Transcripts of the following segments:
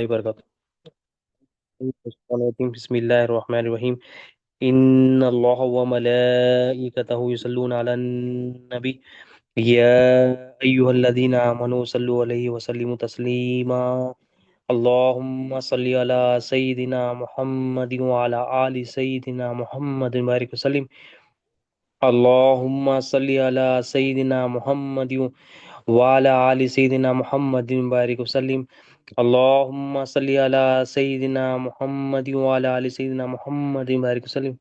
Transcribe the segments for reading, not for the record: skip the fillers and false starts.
وبرکاتہ۔ بسم اللہ الرحمن الرحیم۔ ان اللہ وملائکتہ یصلون علی النبی یا ایہا الذین آمنوا صلوا علیہ وسلموا تسلیما۔ اللہم صلی علی سیدنا محمد وعلی آل سیدنا محمد بارک وسلم۔ اللہم صلی علی سیدنا محمد وعلی آل سیدنا محمد بارک وسلم۔ اللہم صلی علی سیدنا محمد وعلی آل سیدنا محمد بارک وسلم۔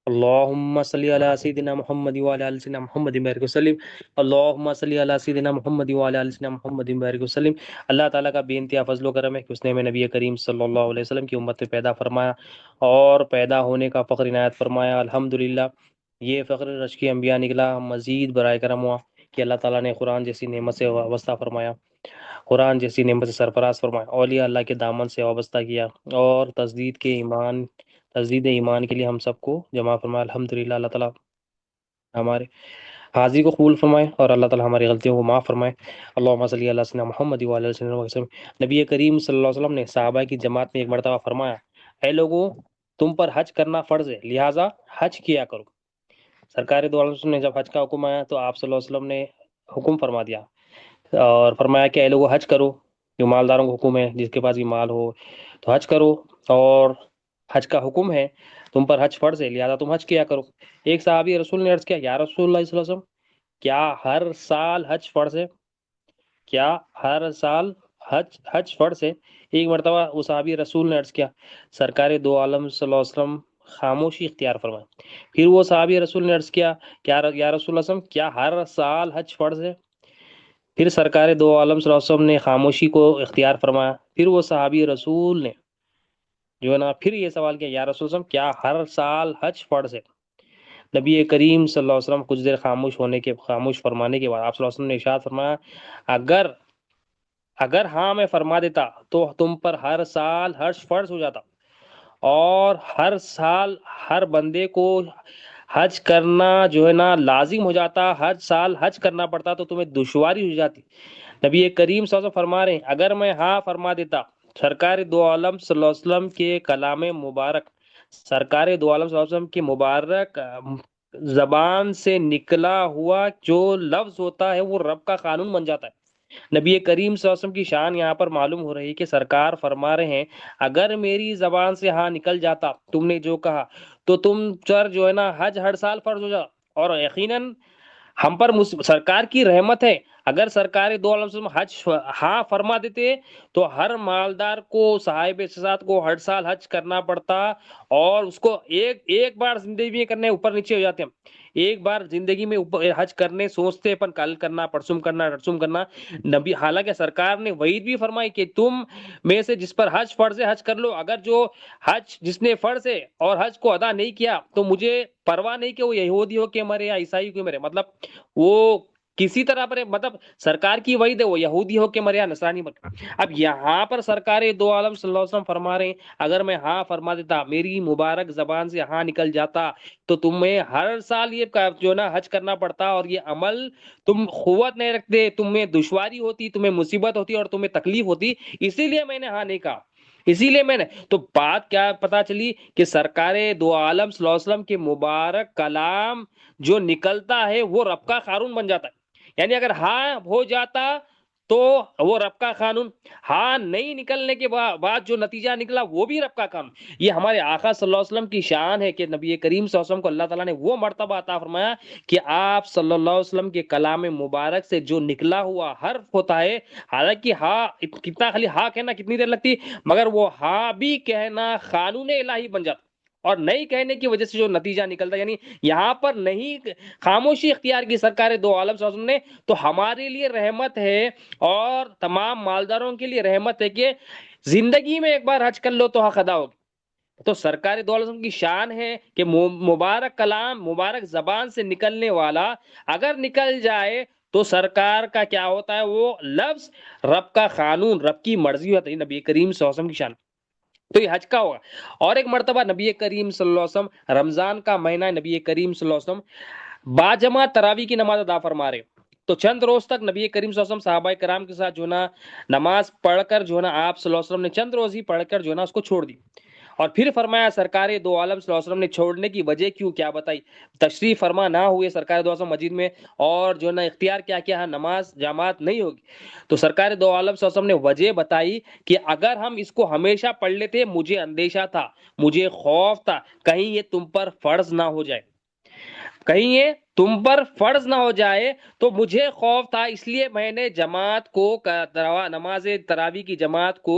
اللہم صلی علی سیدنا محمد وعلی آل سیدنا محمد بارک وسلم۔ اللہم صلی علی سیدنا محمد وعلی آل سیدنا محمد بارک وسلم۔ اللہ تعالیٰ کا بے انتہا فضل و کرم ہے کہ اس نے ہمیں نبی کریم صلی اللہ علیہ وسلم کی امت میں پیدا فرمایا اور پیدا ہونے کا فخر عنایت فرمایا۔ الحمدللہ یہ فخر رشکی انبیاء نکلا، مزید برائے کرم ہوا کہ اللہ تعالیٰ نے قرآن جیسی نعمت سے وابستہ فرمایا، قرآن جیسی نعمت سے سرفراز فرمایا، اولیاء اللہ کے دامن سے وابستہ کیا اور تجدید ایمان کے لیے ہم سب کو جمع فرمایا۔ الحمدللہ اللہ تعالیٰ ہمارے حاضری کو قبول فرمائے اور اللہ تعالیٰ ہماری غلطیوں کو معاف فرمائے۔ اللہم صلی اللہ سیدنا محمد وعلی آل سیدنا وسلم۔ نبی کریم صلی اللہ علیہ وسلم نے صحابہ کی جماعت میں ایک مرتبہ فرمایا، اے لوگوں، تم پر حج کرنا فرض ہے، لہٰذا حج کیا کرو۔ سرکار دو عالم نے جب حج کا حکم آیا تو آپ صلی اللہ علیہ وسلم نے حکم فرما دیا اور فرمایا کہ اے لوگوں حج کرو۔ جو مالداروں کو حکم ہے، جس کے پاس بھی مال ہو تو حج کرو، اور حج کا حکم ہے، تم پر حج فرض ہے، لہذا تم حج کیا کرو۔ ایک صحابی رسول نے عرض کیا، یا رسول اللہ صلی اللہ علیہ وسلم، کیا ہر سال حج فرض ہے؟ کیا ہر سال حج فرض ہے؟ ایک مرتبہ وہ صحابی رسول نے عرض کیا، سرکار دو عالم صلی اللہ علیہ وسلم خاموشی اختیار فرمائے۔ پھر وہ صحابی رسول نے عرض کیا، یا رسول اللہ صلی اللہ علیہ وسلم، کیا ہر سال حج فرض ہے؟ پھر سرکار دو عالم صلی اللہ علیہ وسلم نے خاموشی کو اختیار فرمایا۔ پھر وہ صحابی رسول نے جو ہے نا پھر یہ سوال کیا، یا رسول اللہ کیا ہر سال حج فرض ہے؟ نبی کریم صلی اللہ علیہ وسلم کچھ دیر خاموش فرمانے کے بعد آپ صلی اللہ علیہ وسلم نے ارشاد فرمایا، اگر ہاں میں فرما دیتا تو تم پر ہر سال حج فرض ہو جاتا، اور ہر سال ہر بندے کو حج کرنا جو ہے نا لازم ہو جاتا، ہر سال حج کرنا پڑتا تو تمہیں دشواری ہو جاتی۔ نبی کریم صلی اللہ علیہ وسلم فرما رہے ہیں، اگر میں ہاں فرما دیتا، سرکار دو عالم صلی اللہ علیہ وسلم کے کلام مبارک، سرکار دو عالم صلی اللہ علیہ وسلم کی مبارک زبان سے نکلا ہوا جو لفظ ہوتا ہے وہ رب کا قانون بن جاتا ہے۔ نبی کریم صلی اللہ علیہ وسلم کی شان یہاں پر معلوم ہو رہی ہے کہ سرکار فرما رہے ہیں، اگر میری زبان سے ہاں نکل جاتا تم نے جو کہا تو تم پر جو ہے نا حج ہر سال فرض ہو جاتا، اور یقیناً ہم پر سرکار کی رحمت ہے، اگر سرکار دو عالم وسلم حج ہاں فرما دیتے تو ہر مالدار کو، صاحب استطاعت کو ہر سال حج کرنا پڑتا، اور اس کو ایک بار زندگی میں کرنے اوپر نیچے ہو جاتے ہیں، ایک بار زندگی میں حج کرنے سوچتے اپن کل کرنا، پرسم کرنا، رسم کرنا نبی، حالانکہ سرکار نے وعید بھی فرمائی کہ تم میں سے جس پر حج فرض ہے حج کر لو، اگر جو حج جس نے فرض ہے اور حج کو ادا نہیں کیا تو مجھے پرواہ نہیں کہ وہ یہودی ہو کے مرے یا عیسائی کے مرے، مطلب وہ کسی طرح پر، مطلب سرکار کی وعید ہے وہ یہودی ہو کے مرے یا نصرانی مرے۔ اب یہاں پر سرکار دو عالم صلی اللہ علیہ وسلم فرما رہے ہیں، اگر میں ہاں فرما دیتا، میری مبارک زبان سے ہاں نکل جاتا تو تمہیں ہر سال یہ جو نا حج کرنا پڑتا، اور یہ عمل تم قوت نہیں رکھتے، تمہیں دشواری ہوتی، تمہیں مصیبت ہوتی اور تمہیں تکلیف ہوتی، اسی لیے میں نے ہاں نہیں کہا، اسی لیے میں نے تو بات کیا پتا چلی کہ سرکار دو عالم صلی اللہ علیہ وسلم کے مبارک کلام جو نکلتا ہے وہ رب کا قانون بن جاتا ہے، یعنی اگر ہاں ہو جاتا تو وہ رب کا قانون، ہاں نہیں نکلنے کے بعد جو نتیجہ نکلا وہ بھی رب کا قانون۔ یہ ہمارے آقا صلی اللہ علیہ وسلم کی شان ہے کہ نبی کریم صلی اللہ علیہ وسلم کو اللہ تعالیٰ نے وہ مرتبہ عطا فرمایا کہ آپ صلی اللہ علیہ وسلم کے کلام مبارک سے جو نکلا ہوا حرف ہوتا ہے، حالانکہ ہاں کتنا خالی ہاں کہنا کتنی دیر لگتی، مگر وہ ہاں بھی کہنا قانون الہی بن جاتا، اور نہیں کہنے کی وجہ سے جو نتیجہ نکلتا، یعنی یہاں پر نہیں خاموشی اختیار کی سرکار دو عالم صلی اللہ علیہ وسلم نے تو ہمارے لیے رحمت ہے، اور تمام مالداروں کے لیے رحمت ہے کہ زندگی میں ایک بار حج کر لو تو حق ادا ہوگی۔ تو سرکار دو عالم صلی اللہ علیہ وسلم کی شان ہے کہ مبارک کلام مبارک زبان سے نکلنے والا اگر نکل جائے تو سرکار کا کیا ہوتا ہے، وہ لفظ رب کا قانون، رب کی مرضی ہوتی ہے، نبی کریم صلی اللہ علیہ وسلم کی شان۔ تو یہ حج کا ہوگا۔ اور ایک مرتبہ نبی کریم صلی اللہ علیہ وسلم رمضان کا مہینہ ہے، نبی کریم صلی اللہ علیہ وسلم باجماعت تراویح کی نماز ادا فرما رہے، تو چند روز تک نبی کریم صلی اللہ علیہ وسلم صحابہ کرام کے ساتھ جو ہے نا نماز پڑھ کر جو ہے نا آپ صلی اللہ علیہ وسلم نے چند روز ہی پڑھ کر جو ہے نا اس کو چھوڑ دی، اور پھر فرمایا سرکار دو عالم صلی اللہ علیہ وسلم نے چھوڑنے کی وجہ کیوں، کیا بتائی، تشریف فرما نہ ہوئے سرکار دو عالم مسجد میں، اور جو ہے نا اختیار کیا کیا نماز جماعت نہیں ہوگی، تو سرکار دو عالم صلی اللہ علیہ وسلم نے وجہ بتائی کہ اگر ہم اس کو ہمیشہ پڑھ لیتے، مجھے اندیشہ تھا، مجھے خوف تھا کہیں یہ تم پر فرض نہ ہو جائے، کہیں یہ تم پر فرض نہ ہو جائے، تو مجھے خوف تھا، اس لیے میں نے جماعت کو نماز تراویح کی جماعت کو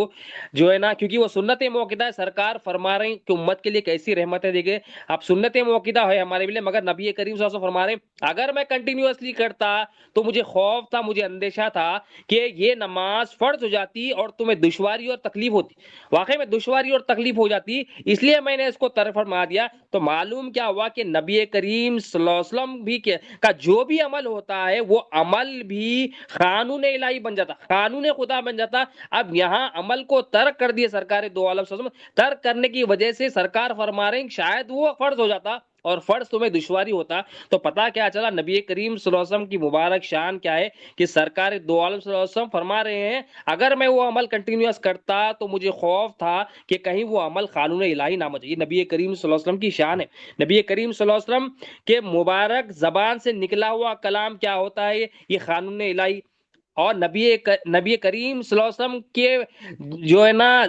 جو ہے نا، کیونکہ وہ سنت موقدہ ہے، سرکار فرما رہے ہیں کہ امت کے لیے کیسی رحمت ہے، دیکھیں اب سنت موقدہ ہے ہمارے لیے، مگر نبی کریم صلی اللہ علیہ وسلم فرما رہے ہیں اگر میں کنٹینیوسلی کرتا تو مجھے خوف تھا، مجھے اندیشہ تھا کہ یہ نماز فرض ہو جاتی اور تمہیں دشواری اور تکلیف ہوتی، واقعی میں دشواری اور تکلیف ہو جاتی، اس لیے میں نے اس کو طرف فرما دیا۔ تو معلوم کیا ہوا کہ نبی کریم صلی اللہ علیہ وسلم بھی کا جو بھی عمل ہوتا ہے وہ عمل بھی قانون الہی بن جاتا، قانون خدا بن جاتا۔ اب یہاں عمل کو ترک کر دیا سرکار دو عالم صلی اللہ علیہ وسلم، ترک کرنے کی وجہ سے سرکار فرما رہے ہیں شاید وہ فرض ہو جاتا اور فرض تمہیں دشواری ہوتا، تو پتا کیا چلا نبی کریم صلی اللہ علیہ وسلم کی مبارک شان کیا ہے کہ سرکار دو عالم صلی اللہ علیہ وسلم فرما رہے ہیں اگر میں وہ عمل کنٹینیوس کرتا تو مجھے خوف تھا کہ کہیں وہ عمل قانون الہی نہ بن جائے۔ یہ نبی کریم صلی اللہ علیہ وسلم کی شان ہے، نبی کریم صلی اللہ علیہ وسلم کے مبارک زبان سے نکلا ہوا کلام کیا ہوتا ہے، یہ قانون الہی، اور نبی کریم صلی اللہ علیہ وسلم کے جو ہے نا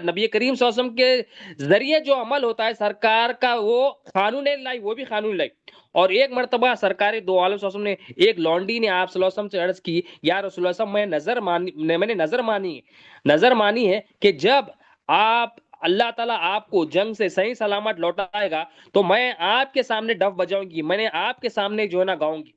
نبی کریم صلی اللہ علیہ وسلم کے ذریعے جو عمل ہوتا ہے سرکار کا وہ قانون الہی، وہ بھی قانون الہی۔ اور ایک مرتبہ سرکار دو عالم صلی اللہ علیہ وسلم نے ایک لونڈی نے آپ صلی اللہ علیہ وسلم سے عرض کی یا رسول اللہ صلی اللہ علیہ وسلم میں نے نظر مانی ہے کہ جب آپ اللہ تعالیٰ آپ کو جنگ سے صحیح سلامت لوٹائے گا تو میں آپ کے سامنے ڈف بجاؤں گی، میں نے آپ کے سامنے جو ہے نا گاؤں گی،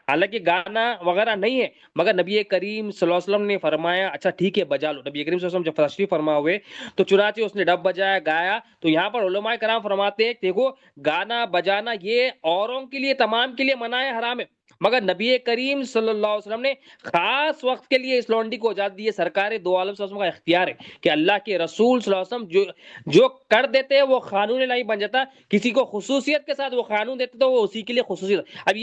حالانکہ گانا وغیرہ نہیں ہے، مگر نبی کریم صلی اللہ علیہ وسلم نے فرمایا اچھا ٹھیک ہے بجا لو۔ نبی کریم صلی اللہ علیہ وسلم جب تشریف فرما ہوئے تو چنانچہ اس نے ڈب بجایا، گایا، تو یہاں پر علماء کرام فرماتے ہیں دیکھو گانا بجانا یہ اوروں کے لیے تمام کے لیے منع ہے، حرام ہے، مگر نبی کریم صلی اللہ علیہ وسلم نے خاص وقت کے لیے اس لونڈی کو اجازت دی ہے، سرکار دو عالم صلی اللہ علیہ وسلم کا اختیار ہے کہ اللہ کے رسول صلی اللہ علیہ وسلم جو کر دیتے ہیں وہ قانون الہی بن جاتا، کسی کو خصوصیت کے ساتھ وہ قانون دیتے تو وہ اسی کے لیے خصوصیت۔ اب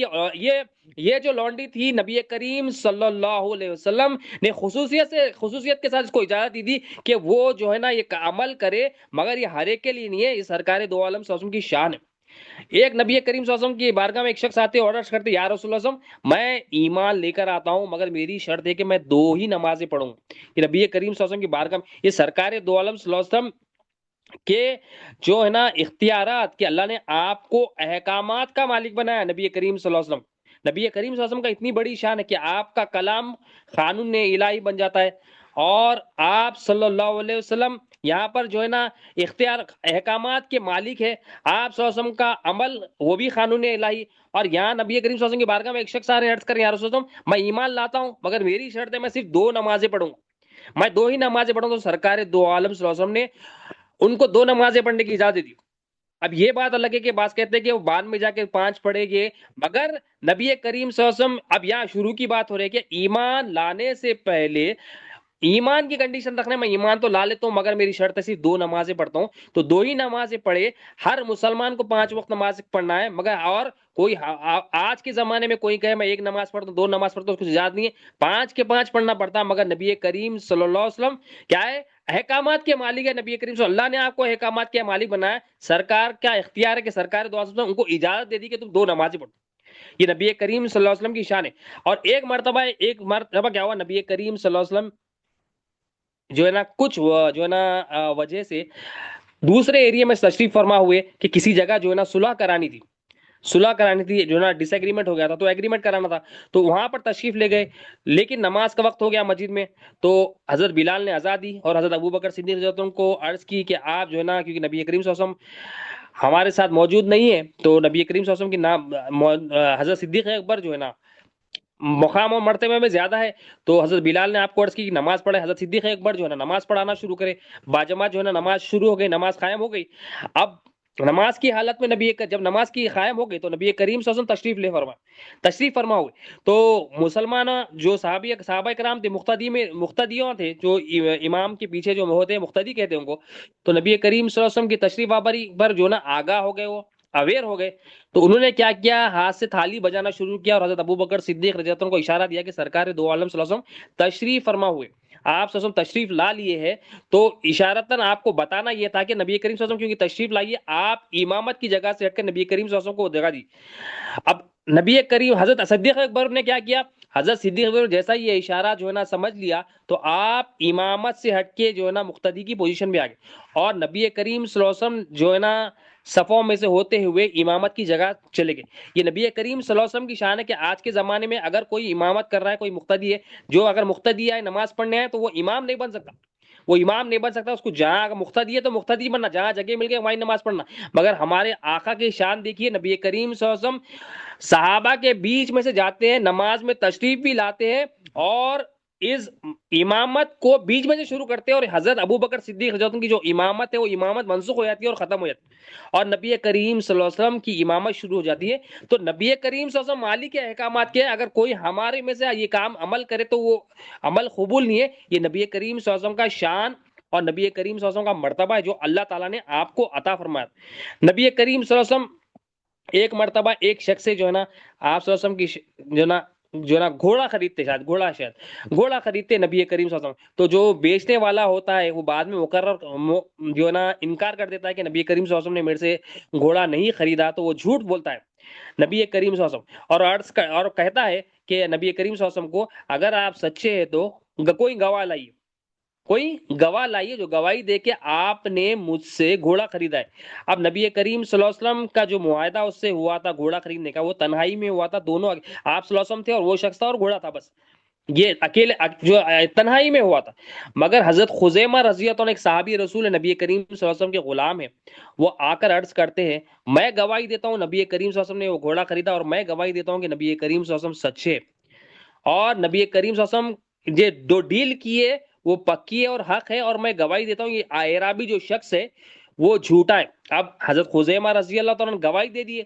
یہ جو لونڈی تھی نبی کریم صلی اللہ علیہ وسلم نے خصوصیت کے ساتھ اس کو اجازت دی تھی کہ وہ جو ہے نا یہ عمل کرے، مگر یہ ہر ایک کے لیے نہیں ہے، یہ سرکار دو عالم صلی اللہ علیہ وسلم کی شان ہے۔ ایک نبی کریم صلی اللہ علیہ وسلم کی بارگاہ میں ایک شخص آتے اور عرض کرتے یا رسول اللہ صلی اللہ علیہ وسلم میں ایمان لے کر آتا ہوں مگر میری شرط ہے کہ میں 2 ہی نمازیں پڑھوں، یہ نبی کریم صلی اللہ علیہ وسلم کی بارگاہ میں یہ سرکار دو عالم صلی اللہ علیہ وسلم کہ جو ہے نا اختیارات کہ اللہ نے آپ کو احکامات کا مالک بنایا، نبی کریم صلی اللہ علیہ وسلم نبی کریم صلی اللہ علیہ وسلم کا اتنی بڑی شان ہے کہ آپ کا کلام قانون الہی بن جاتا ہے، اور آپ صلی اللہ علیہ وسلم یہاں پر جو ہے نا اختیار احکامات کے مالک ہے، آپ صلی اللہ علیہ وسلم کا عمل وہ بھی قانون الہی، اور یہاں نبی کریم صلی اللہ علیہ وسلم کی بارگاہ میں ایک شخص آ رہے عرض کریں یا رسول اللہ میں ایمان لاتا ہوں مگر میری شرط ہے میں صرف 2 نمازیں پڑھوں گا، میں 2 ہی نمازیں پڑھوں گا، تو سرکار دو عالم صلی اللہ علیہ وسلم نے ان کو 2 نمازیں پڑھنے کی اجازت دی۔ اب یہ بات الگ ہے کہ بعض کہتے ہیں کہ وہ بعد میں جا کے 5 پڑھے گے، مگر نبی کریم صلی اللہ علیہ وسلم اب یہاں شروع کی بات ہو رہی ہے کہ ایمان لانے سے پہلے ایمان کی کنڈیشن رکھنے میں ایمان تو لا لیتا ہوں مگر میری شرط ہے صرف 2 نمازیں پڑھتا ہوں، تو 2 ہی نمازیں پڑھے، ہر مسلمان کو 5 وقت نماز پڑھنا ہے، مگر اور کوئی آج کے زمانے میں کوئی کہے میں 1 نماز پڑھتا ہوں 2 نماز پڑھتا ہوں اس کو اجازت نہیں ہے، 5 کے 5 پڑھنا پڑتا، مگر نبی کریم صلی اللہ علیہ وسلم کیا ہے احکامات کے مالک ہے، نبی کریم صلی اللہ نے آپ کو احکامات کے مالک بنایا، سرکار کیا اختیار ہے کہ سرکار دو عالم ان کو اجازت دے دی کہ تم 2 نمازیں پڑھو، یہ نبی کریم صلی اللہ علیہ وسلم کی شان ہے۔ اور ایک مرتبہ کیا ہوا نبی کریم صلی اللہ علیہ وسلم جو ہے نا کچھ جو ہے نا وجہ سے دوسرے ایریا میں تشریف فرما ہوئے کہ کسی جگہ جو ہے نا صلح کرانی تھی جو ہے نا ڈس ایگریمنٹ ہو گیا تھا تو ایگریمنٹ کرانا تھا، تو وہاں پر تشریف لے گئے، لیکن نماز کا وقت ہو گیا مسجد میں، تو حضرت بلال نے اذان دی اور حضرت ابوبکر صدیق رضی اللہ عنہ کو عرض کی کہ آپ جو ہے نا کیونکہ نبی کریم صلی اللہ علیہ وسلم ہمارے ساتھ موجود نہیں ہے، تو نبی کریم صلی اللہ علیہ وسلم کی نام حضرت صدیق اکبر جو ہے نا مقام و مرتبے میں زیادہ ہے، تو حضرت بلال نے آپ کو عرض کی کہ نماز پڑھے، حضرت صدیق اکبر جو ہے نا نماز پڑھانا شروع کرے، باجماعت جو ہے نا نماز شروع ہو گئی، نماز قائم ہو گئی۔ اب نماز کی حالت میں جب نماز کی قائم ہو گئی تو نبی کریم صلی اللہ علیہ وسلم تشریف فرما ہوئے. تو مسلمان جو صحابہ کرام تھے، مقتدیوں تھے، جو امام کے پیچھے جو ہوتے ہیں مقتدی کہتے ہیں ان کو، تو نبی کریم صلی اللہ علیہ وسلم کی تشریف آوری پر جو نا آگاہ ہو گئے، وہ اویئر ہو گئے. تو انہوں نے کیا کیا، ہاتھ سے تھالی بجانا شروع کیا، اور حضرت ابو بکر صدیق رضی اللہ عنہ کو اشارہ دیا کہ سرکار دو عالم صلی اللہ علیہ وسلم تشریف فرما ہوئے، آپ صلی اللہ علیہ وسلم تشریف لا لیے ہے. تو اشارتاً آپ کو بتانا یہ تھا کہ نبی کریم صلی اللہ علیہ وسلم کیونکہ تشریف لائیے، آپ امامت کی جگہ سے ہٹ کر نبی کریم صلی اللہ علیہ وسلم کو جگہ دی. اب نبی کریم حضرت صدیق اکبر نے کیا کیا، حضرت صدیق اکبر جیسا یہ اشارہ جو ہے نا سمجھ لیا، تو آپ امامت سے ہٹ کے جو ہے نا مقتدی کی پوزیشن میں آ گئے، اور نبی کریم صلی اللہ علیہ وسلم جو ہے نا صفوں میں سے ہوتے ہوئے امامت کی جگہ چلے گئے. یہ نبی کریم صلی اللہ علیہ وسلم کی شان ہے کہ آج کے زمانے میں اگر کوئی امامت کر رہا ہے، کوئی مقتدی ہے، جو اگر مقتدی آئے نماز پڑھنے آئے، تو وہ امام نہیں بن سکتا. وہ امام نہیں بن سکتا، اس کو جہاں اگر مقتدی ہے تو مقتدی بننا، جہاں جگہ مل گئی وہیں نماز پڑھنا. مگر ہمارے آقا کی شان دیکھیے، نبی کریم صلی اللہ علیہ وسلم صحابہ کے بیچ میں سے جاتے ہیں، نماز میں تشریف بھی لاتے ہیں، اور اس امامت کو بیچ میں سے شروع کرتے ہیں. اور حضرت ابو بکر صدیق رضی اللہ عنہ کی جو امامت ہے، وہ امامت منسوخ ہو جاتی ہے اور ختم ہو جاتی ہے، اور نبی کریم صلی اللہ علیہ وسلم کی امامت شروع ہو جاتی ہے. تو نبی کریم صلی اللہ علیہ وسلم مالک کے احکامات کے، اگر کوئی ہمارے میں سے یہ کام عمل کرے تو وہ عمل قبول نہیں ہے. یہ نبی کریم صلی اللہ علیہ وسلم کا شان اور نبی کریم صلی اللہ علیہ وسلم کا مرتبہ ہے جو اللہ تعالیٰ نے آپ کو عطا فرمایا. نبی کریم صلی اللہ علیہ وسلم ایک مرتبہ ایک شخص سے جو ہے نا آپ صلی اللہ علیہ وسلم کی جو نا گھوڑا خریدتے، گھوڑا خریدتے نبی کریم صلی اللہ علیہ وسلم. تو جو بیچنے والا ہوتا ہے وہ بعد میں مقرر جو ہے نا انکار کر دیتا ہے کہ نبی کریم صلی اللہ علیہ وسلم نے میرے سے گھوڑا نہیں خریدا، تو وہ جھوٹ بولتا ہے نبی کریم صلی اللہ علیہ وسلم، اور کہتا ہے کہ نبی کریم صلی اللہ علیہ وسلم کو اگر آپ سچے ہیں تو کوئی گواہ لائیے، کوئی گواہ لائیے جو گواہی دے کے آپ نے مجھ سے گھوڑا خریدا ہے. اب نبی کریم صلی اللہ علیہ وسلم کا جو معاہدہ اس سے ہوا تھا گھوڑا خریدنے کا، وہ تنہائی میں ہوا تھا. دونوں آپ صلی اللہ علیہ وسلم تھے اور وہ شخص تھا اور گھوڑا تھا، بس یہ اکیلے جو تنہائی میں ہوا تھا. مگر حضرت خزیمہ رضی اللہ عنہ ایک صحابی رسول ہے، نبی کریم صلی اللہ علیہ وسلم کے غلام ہیں، وہ آ کر عرض کرتے ہیں میں گواہی دیتا ہوں نبی کریم صلی اللہ علیہ وسلم نے وہ گھوڑا خریدا، اور میں گواہی دیتا ہوں کہ نبی کریم صلی اللہ علیہ وسلم سچے، اور نبی کریم صلی اللہ علیہ وسلم یہ دو ڈیل کیے وہ پکی ہے اور حق ہے، اور میں گواہی دیتا ہوں یہ اعرابی جو شخص ہے وہ جھوٹا ہے. اب حضرت خزیمہ رضی اللہ تعالیٰ نے گواہی دے دیے.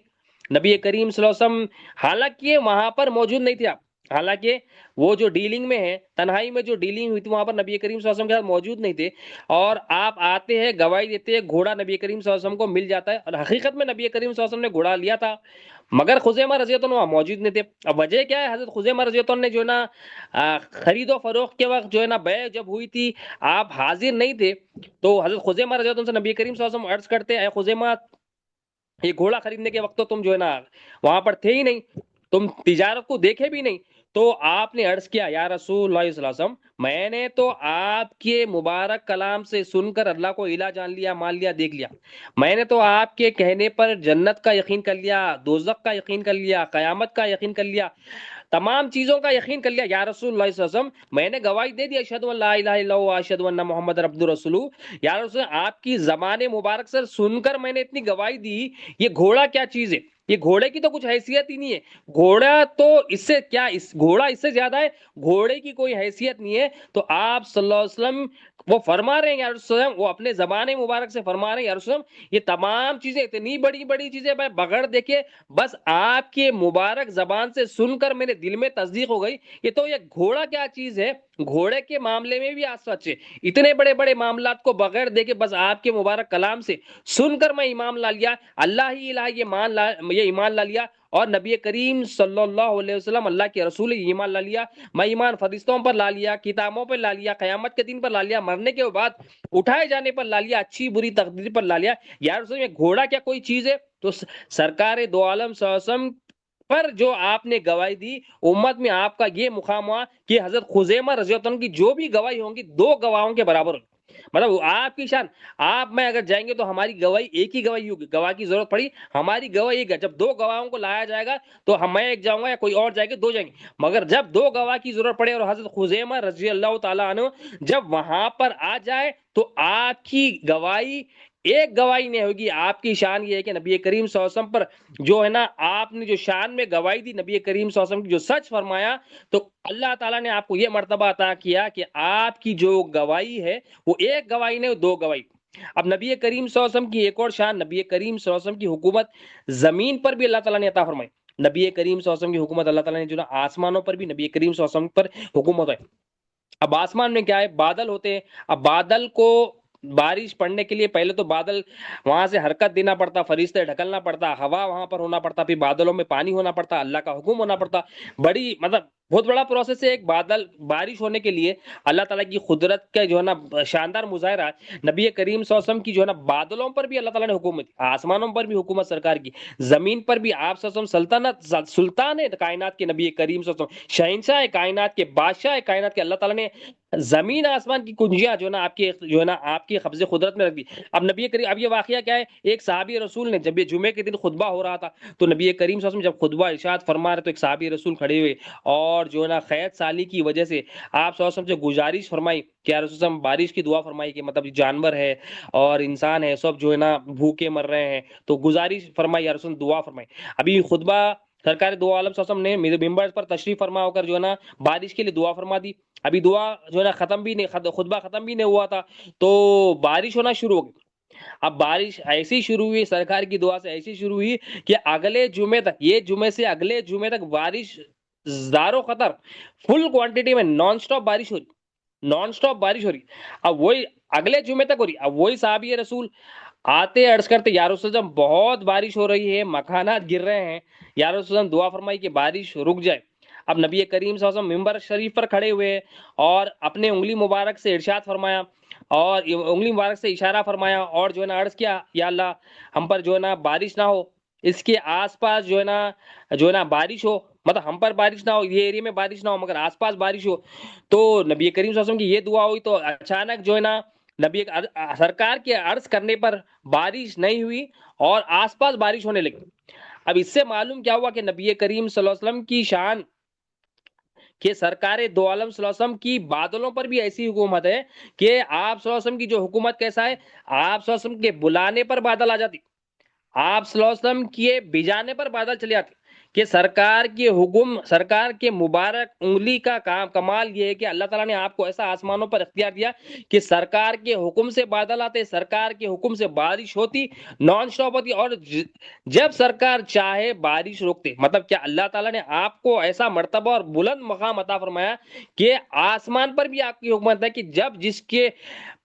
نبی کریم صلی اللہ علیہ وسلم حالانکہ وہاں پر موجود نہیں تھے، آپ حالانکہ وہ جو ڈیلنگ میں ہے، تنہائی میں جو ڈیلنگ ہوئی تھی وہاں پر نبی کریم صلی اللہ علیہ وسلم کے ساتھ موجود نہیں تھے، اور آپ آتے ہیں گواہی دیتے ہیں، گھوڑا نبی کریم صلی اللہ علیہ وسلم کو مل جاتا ہے، اور حقیقت میں نبی کریم صلی اللہ علیہ وسلم نے گھوڑا لیا تھا، مگر خزیمہ رضی اللہ عنہ وہاں موجود نہیں تھے. اب وجہ کیا ہے، حضرت خزیمہ رضی اللہ عنہ نے جو ہے نا خرید و فروخت کے وقت جو ہے نا بیع جب ہوئی تھی آپ حاضر نہیں تھے، تو حضرت خزیمہ رضی اللہ عنہ سے نبی کریم صلی اللہ علیہ وسلم عرض کرتے اے خزیمہ، یہ گھوڑا خریدنے کے وقت تو تم جو ہے نا وہاں پر تھے ہی نہیں، تم تجارت کو دیکھے بھی نہیں. تو آپ نے عرض کیا یا رسول اللہ صلی اللہ علیہ وسلم، میں نے تو آپ کے مبارک کلام سے سن کر اللہ کو الہ جان لیا، مان لیا، دیکھ لیا. میں نے تو آپ کے کہنے پر جنت کا یقین کر لیا، دوزخ کا یقین کر لیا، قیامت کا یقین کر لیا، تمام چیزوں کا یقین کر لیا یا رسول اللہ صلی اللہ علیہ وسلم. میں نے گواہی دے دی اشہد ان لا الہ الا اللہ واشہد ان محمد عبدہ رسولہ. یا رسول اللہ، آپ کی زبان مبارک سے سن کر میں نے اتنی گواہی دی، یہ گھوڑا کیا چیز ہے، یہ گھوڑے کی تو کچھ حیثیت ہی نہیں ہے، گھوڑا تو اس سے کیا، گھوڑا اس سے زیادہ ہے، گھوڑے کی کوئی حیثیت نہیں ہے. تو آپ صلی اللہ علیہ وسلم وہ فرما رہے ہیں یا رسول اللہ، وہ اپنے زبان مبارک سے فرما رہے ہیں یا رسول اللہ، یہ تمام چیزیں اتنی بڑی بڑی چیزیں میں بغیر دیکھے بس آپ کے مبارک زبان سے سن کر میرے دل میں تصدیق ہو گئی. یہ تو یہ گھوڑا کیا چیز ہے، گھوڑے کے معاملے میں بھی آج سچ ہے، اتنے بڑے بڑے معاملات کو بغیر دیکھے بس آپ کے مبارک کلام سے سن کر میں ایمان لا لیا، اللہ ہی الہ یہ ایمان لا لیا، اور نبی کریم صلی اللہ علیہ وسلم اللہ کے رسول ایمان لا لیا. میں ایمان فرشتوں پر لا لیا، کتابوں پر لا لیا، قیامت کے دن پر لا لیا، مرنے کے بعد اٹھائے جانے پر لا لیا، اچھی بری تقدیر پر لا لیا. یا رسول اللہ، گھوڑا کیا کوئی چیز ہے؟ تو سرکار دو عالم صلی اللہ علیہ وسلم پر جو آپ نے گواہی دی، امت میں آپ کا یہ مقام ہوا کہ حضرت خزیمہ رضی اللہ عنہ کی جو بھی گواہی ہوں گی دو گواہوں کے برابر ہوگی. مطلب آپ کی شان، آپ میں اگر جائیں گے تو ہماری گواہی ایک ہی گواہی ہوگی، گواہ کی ضرورت پڑی ہماری گواہی ایک ہے. جب دو گواہوں کو لایا جائے گا تو میں ایک جاؤں گا یا کوئی اور جائے گا، دو جائیں گے. مگر جب دو گواہ کی ضرورت پڑے اور حضرت خزیمہ رضی اللہ تعالیٰ عنہ جب وہاں پر آ جائے تو آپ کی گواہی ایک گواہی نہیں ہوگی. آپ کی شان یہ ہے کہ نبی کریم صلی اللہ علیہ وسلم پر جو ہے نا آپ نے جو شان میں گواہی دی، نبی کریم صلی اللہ علیہ وسلم کی جو سچ فرمایا، تو اللہ تعالیٰ نے آپ کو یہ مرتبہ عطا کیا کہ آپ کی جو گواہی ہے وہ ایک گواہی نہیں، دو گواہی. اب نبی کریم صلی اللہ علیہ وسلم کی ایک اور شان، نبی کریم صلی اللہ علیہ وسلم کی حکومت زمین پر بھی اللہ تعالیٰ نے عطا فرمائی. نبی کریم صلی اللہ علیہ وسلم کی حکومت اللہ تعالیٰ نے جو نا آسمانوں پر بھی نبی کریم صلی اللہ علیہ وسلم پر حکومت ہے. اب آسمان میں کیا ہے؟ بادل ہوتے ہیں. اب بادل کو بارش پڑنے کے لیے پہلے تو بادل وہاں سے حرکت دینا پڑتا، فرشتے ڈھکلنا پڑتا، ہوا وہاں پر ہونا پڑتا، پھر بادلوں میں پانی ہونا پڑتا، اللہ کا حکم ہونا پڑتا. بڑی مطلب بہت بڑا پروسیس ہے ایک بادل بارش ہونے کے لیے. اللہ تعالیٰ کی قدرت کا جو ہے نا شاندار مظاہرہ ہے. نبی کریم صلی اللہ علیہ وسلم کی جو ہے نا بادلوں پر بھی اللہ تعالیٰ نے حکومت، آسمانوں پر بھی حکومت سرکار کی، زمین پر بھی آپ صلی اللہ علیہ وسلم سلطنت، سلطان ہے کائنات کے نبی کریم صلی اللہ علیہ وسلم، شہنشاہ کائنات کے، بادشاہ کائنات کے. اللہ تعالیٰ نے زمین آسمان کی کنجیاں جو ہے نا آپ کے جو ہے نا آپ کی قبضے قدرت میں رکھ دی. اب نبی کریم، اب یہ واقعہ کیا ہے؟ ایک صحابی رسول نے جب یہ جمعے کے دن خطبہ ہو رہا تھا تو نبی کریم صلی اللہ علیہ وسلم جب خطبہ ارشاد فرما رہے تو ایک صحابی رسول کھڑے ہوئے اور جو ہے نا خیر سالی کی وجہ سے آپ صلی اللہ علیہ وسلم سے گزارش فرمائی کہ یا رسول اللہ بارش کی دعا فرمائی کہ مطلب جانور ہے اور انسان ہے سب جو ہے نا بھوکے مر رہے ہیں، تو گزارش فرمائی یا رسول دعا فرمائی. ابھی خطبہ سرکار دو عالم صلی اللہ علیہ وسلم نے میرے ممبر پر تشریف فرما ہو کر جو ہے نا بارش کے لیے دعا فرما دی. ابھی دعا جو ہے نا ختم بھی نہیں، خطبہ ختم بھی نہیں ہوا تھا تو بارش ہونا شروع ہو گئی. اب بارش ایسی شروع ہوئی سرکار کی دعا سے، ایسی شروع ہوئی کہ اگلے جمعے تک، یہ جمعے سے اگلے جمعے تک بارش زارو خطر فل کوانٹٹی میں نان سٹاپ بارش ہو رہی، نان سٹاپ بارش ہو رہی. اب وہی اگلے جمعے تک ہو رہی. اب وہی صحابی رسول آتے عرض کرتے یا رسول اللہ بہت بارش ہو رہی ہے، مکانات گر رہے ہیں، یا رسول اللہ دعا فرمائی کہ بارش رک جائے. اب نبی کریم صلی اللہ علیہ وسلم ممبر شریف پر کھڑے ہوئے اور اپنے انگلی مبارک سے ارشاد فرمایا اور انگلی مبارک سے اشارہ فرمایا اور جو ہے نا عرض کیا یا اللہ ہم پر جو ہے نا بارش نہ ہو، اس کے آس پاس جو ہے نا بارش ہو، مطلب ہم پر بارش نہ ہو، یہ ایریا میں بارش نہ ہو مگر آس پاس بارش ہو. تو نبی کریم صلی اللہ علیہ وسلم کی یہ دعا ہوئی تو اچانک جو ہے نا نبی سرکار کے عرض کرنے پر بارش نہیں ہوئی اور آس پاس بارش ہونے لگی. اب اس سے معلوم کیا ہوا کہ نبی کریم صلی اللہ علیہ وسلم کی شان کہ سرکار دو عالم صلی اللہ علیہ وسلم کی بادلوں پر بھی ایسی حکومت ہے کہ آپ صلی اللہ علیہ وسلم کی جو حکومت کیسا ہے، آپ صلی اللہ علیہ وسلم کے بلانے پر بادل آ جاتی، آپ صلی اللہ علیہ وسلم کے بھجانے پر بادل چلے آتے. کہ سرکار کے حکم، سرکار کے مبارک انگلی کا کمال یہ ہے کہ اللہ تعالیٰ نے آپ کو ایسا آسمانوں پر اختیار دیا کہ سرکار کے حکم سے بادل آتے، سرکار کے حکم سے بارش ہوتی، نان سٹاپ ہوتی، اور جب سرکار چاہے بارش روکتے. مطلب کیا اللہ تعالیٰ نے آپ کو ایسا مرتبہ اور بلند مقام عطا فرمایا کہ آسمان پر بھی آپ کی حکومت ہے کہ جب جس کے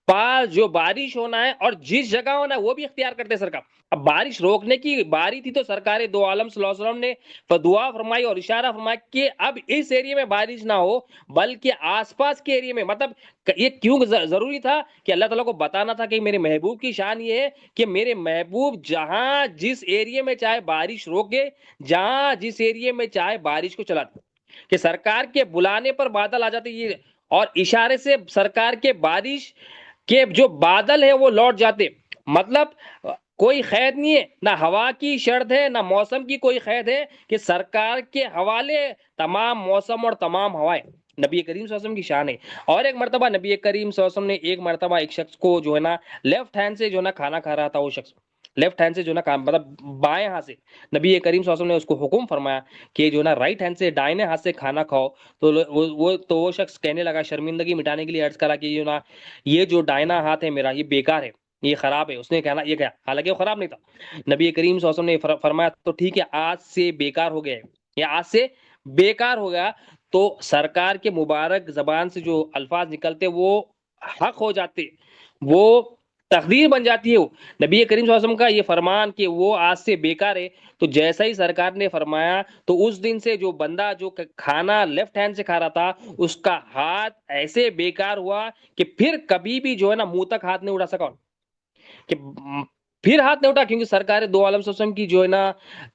پاس جو بارش ہونا ہے اور جس جگہ ہونا ہے وہ بھی اختیار کرتے سرکار. اب بارش روکنے کی باری تھی تو سرکار دو عالم صلی اللہ علیہ وسلم نے دعا فرمائی اور اشارہ فرمایا کہ اب اس ایریا میں بارش نہ ہو بلکہ آس پاس کے ایریا میں. مطلب یہ کیوں ضروری تھا کہ اللہ تعالیٰ کو بتانا تھا کہ میرے محبوب کی شان یہ ہے کہ میرے محبوب جہاں جس ایریا میں چاہے بارش روکے، جہاں جس ایریا میں چاہے بارش کو چلا دے، کہ سرکار کے بلانے پر بادل آ جاتے یہ اور اشارے سے سرکار کے بارش کہ جو بادل ہے وہ لوٹ جاتے. مطلب کوئی قید نہیں ہے، نہ ہوا کی شرط ہے نہ موسم کی کوئی قید ہے، کہ سرکار کے حوالے تمام موسم اور تمام ہوائیں. نبی کریم صلی اللہ علیہ وسلم کی شان ہے. اور ایک مرتبہ نبی کریم صلی اللہ علیہ وسلم نے ایک مرتبہ ایک شخص کو جو ہے نا لیفٹ ہینڈ سے جو ہے نا کھانا کھا رہا تھا، وہ شخص لیفٹ ہینڈ سے جو ہے نا مطلب بائیں ہاتھ سے نبی کریم صلی اللہ علیہ وسلم نے اس کو حکم فرمایا کہ جو ہے نا رائٹ ہینڈ سے، دائیں ہاتھ سے کھانا کھاؤ. تو وہ شخص کہنے لگا، شرمندگی مٹانے کے لیے عرض کرا کہ یہ جو دائنا ہاتھ ہے میرا یہ بیکار ہے، یہ خراب ہے. اس نے کہنا یہ کیا، حالانکہ وہ خراب نہیں تھا. نبی کریم صلی اللہ علیہ وسلم نے فرمایا تو ٹھیک ہے آج سے بیکار ہو گیا ہے، یا آج سے بیکار ہو گیا. تو سرکار کے مبارک زبان سے جو الفاظ نکلتے وہ حق ہو جاتے، وہ تقدیر بن جاتی ہے. وہ نبی کریم صلی اللہ علیہ وسلم کا یہ فرمان کہ وہ آج سے بیکار ہے، تو جیسا ہی سرکار نے فرمایا تو اس دن سے جو بندہ جو کھانا لیفٹ ہینڈ سے کھا رہا تھا اس کا ہاتھ ایسے بیکار ہوا کہ پھر کبھی بھی جو ہے نا منہ تک ہاتھ نہیں اٹھا سکا، کہ پھر ہاتھ نہیں اٹھا، کیونکہ سرکار دو عالم صلی اللہ علیہ وسلم کی جو ہے نا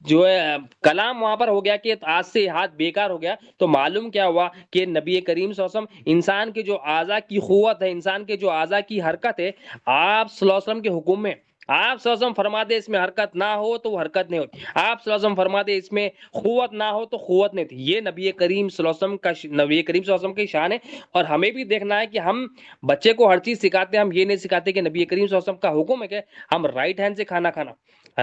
جو ہے کلام وہاں پر ہو گیا کہ آج سے ہاتھ بیکار ہو گیا. تو معلوم کیا ہوا کہ نبی کریم صلی اللہ علیہ وسلم انسان کے جو اعضاء کی قوت ہے، انسان کے جو اعضاء کی حرکت ہے، آپ صلی اللہ علیہ وسلم کے حکم میں، آپ صلی اللہ علیہ وسلم فرما دے اس میں حرکت نہ ہو تو وہ حرکت نہیں ہوتی، آپ صلی اللہ علیہ وسلم فرما دے اس میں قوت نہ ہو تو قوت نہیں تھی. یہ نبی کریم صلی اللہ علیہ وسلم کا نبی کریم صلی اللہ علیہ وسلم کی شان ہے. اور ہمیں بھی دیکھنا ہے کہ ہم بچے کو ہر چیز سکھاتے ہیں، ہم یہ نہیں سکھاتے کہ نبی کریم صلی اللہ علیہ وسلم کا حکم ہے کہ ہم رائٹ ہینڈ سے کھانا کھانا،